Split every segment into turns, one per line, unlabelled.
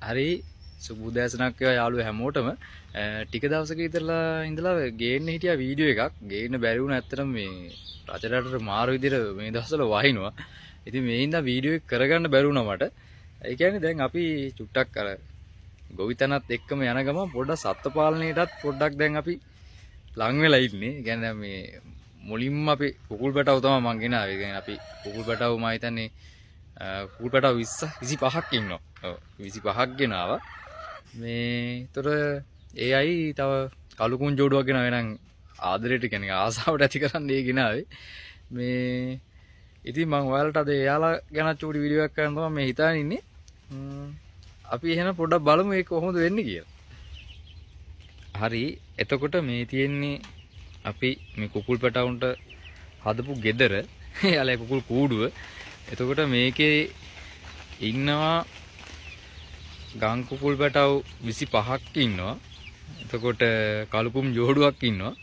හරි සුබුදෑසනක් යාළුවෝ හැමෝටම ටික දවසක ඉඳලා ගේන්න හිටියා වීඩියෝ එකක් ගේන්න බැරි වුණා. ඇත්තටම මේ රටට මාරු විදිහට මේ දවස්වල වහිනවා. ඉතින් මේ හින්දා වීඩියෝ එක කරගන්න බැරි වුණා මට. ඒ කියන්නේ දැන් අපි චුට්ටක් අර ගොවිතැනත් එක්කම යන ගමන් පොඩ්ඩක් සත්ත්ව පාලනයටත් පොඩ්ඩක් දැන් අපි ලං වෙලා ඉන්නේ. ඒ කියන්නේ මේ මුලින්ම අපි කුකුල් පැටව තමයි මං ගෙනාවේ. ඒ කියන්නේ අපි කුකුල් පැටව මම හිතන්නේ කුකුල් පැටව 25ක් ඉන්නවා. ඔව් 25ක් ගෙනාවා. මේ ඒතර ඒ අය තව කළු කුංජෝඩුවක් ගෙනාවේ නම් ආදරයට කියන්නේ ආසාවට ඇති කරන්න ඒ ගෙනාවේ. මේ ඉතින් මම ඔයාලට අද එයාලා ගැන චූටි වීඩියෝ එකක් කරන්න තමයි මේ හිතාගෙන ඉන්නේ. අපි එහෙනම් පොඩ්ඩක් බලමු ඒක කොහොමද වෙන්නේ කියලා. හරි එතකොට මේ තියෙන්නේ අපි මේ කුකුල් පැටවුන්ට හදපු ගෙදර එයාලා කුකුල් කූඩුව. එතකොට මේකේ ඉන්නවා ගම් කුකුල් පැටව 25ක් ඉන්නවා. එතකොට කලුකුම් ජෝඩුවක් ඉන්නවා.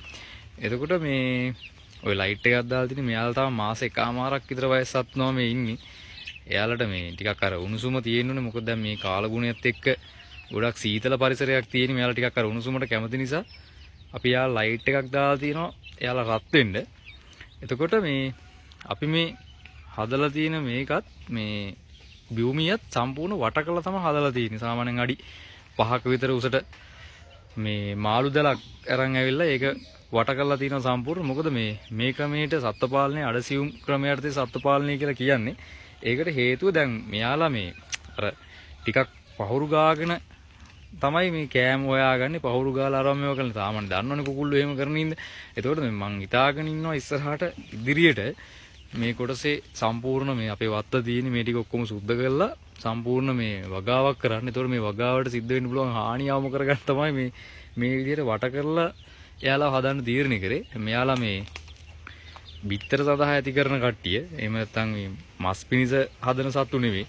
එතකොට මේ ඔය ලයිට් එකක් දාලා තියෙන මෙයාලා තව මාස එකමාරක් විතර වයසත් නෝ මේ ඉන්නේ. එයාලට මේ ටිකක් අර උණුසුම තියෙනුනේ. මොකද දැන් මේ කාලගුණයත් එක්ක ගොඩක් සීතල පරිසරයක් තියෙන. මෙයාලා ටිකක් අර උණුසුමට කැමති නිසා අපි යාලා ලයිට් එකක් දාලා තිනවා එයාලා රත් වෙන්න. එතකොට මේ අපි මේ හදලා තියෙන මේකත් මේ භූමියත් සම්පූර්ණ වට කරලා තමයි හදලා තියෙන්නේ. සාමාන්‍යයෙන් අඩි 5ක විතර උසට මේ මාළු දලක් අරන් ඇවිල්ලා ඒක වට කරලා තියෙනවා සම්පූර්ණ. මොකද මේ ක්‍රමයට සත්ත්ව පාලනය අඩසියුම් ක්‍රමයටද සත්ත්ව පාලනය කියලා කියන්නේ. ඒකට හේතුව දැන් මෙයාලා මේ අර ටිකක් පහුරු ගාගෙන තමයි මේ කෑම හොයාගන්නේ. පහුරු ගාලා අරන් මේව කරලා සාමාන්‍ය දන්නවනේ කුකුල්ලෝ එහෙම කරන ඉන්න. එතකොට මම හිතාගෙන ඉන්නවා ඉස්සරහට ඉදිරියට මේ කොටසේ සම්පූර්ණ මේ අපේ වත්ත තියෙන මේ ටික ඔක්කොම සුද්ධ කරලා සම්පූර්ණ මේ වගාවක් කරන්න. ඒතකොට මේ වගාවට සිද්ධ වෙන්න පුළුවන් හානිය අවම කරගන්න තමයි මේ විදිහට වට කරලා එයාලා හදන්න තීරණය කරේ. මෙයාලා මේ බිත්තර සඳහා ඇති කරන කට්ටිය. එහෙම නැත්නම් මේ මස් පිනිස හදන සත්තු නෙවෙයි.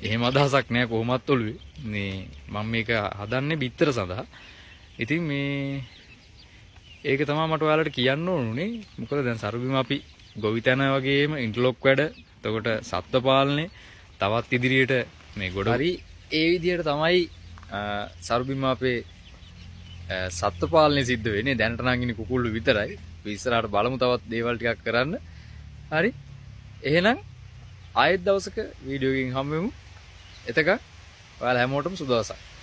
එහෙම අදහසක් නෑ කොහොමත් ඔළුවේ. මේ මම මේක හදන්නේ බිත්තර සඳහා. ඉතින් මේ ඒක තමයි මට ඔයාලට කියන්න ඕනුනේ. මොකද දැන් සරුබිම අපි ගොවිතැන වගේම ඉන්ටර්ලොක් වැඩ, එතකොට සත්ත්ව පාලනය තවත් ඉදිරියට මේ ගොඩ හරි ඒ විදිහට තමයි සරුබිම අපේ සත්ත්ව පාලනය සිද්ධ වෙන්නේ. දැනට නම් ඉන්නේ කුකුල්ලු විතරයි. ඉස්සරහට බලමු තවත් දේවල් ටිකක් කරන්න. හරි. එහෙනම් ආයෙත් දවසක වීඩියෝ එකකින් හම්බෙමු. එතක ඔයාලා හැමෝටම සුබ දවසක්.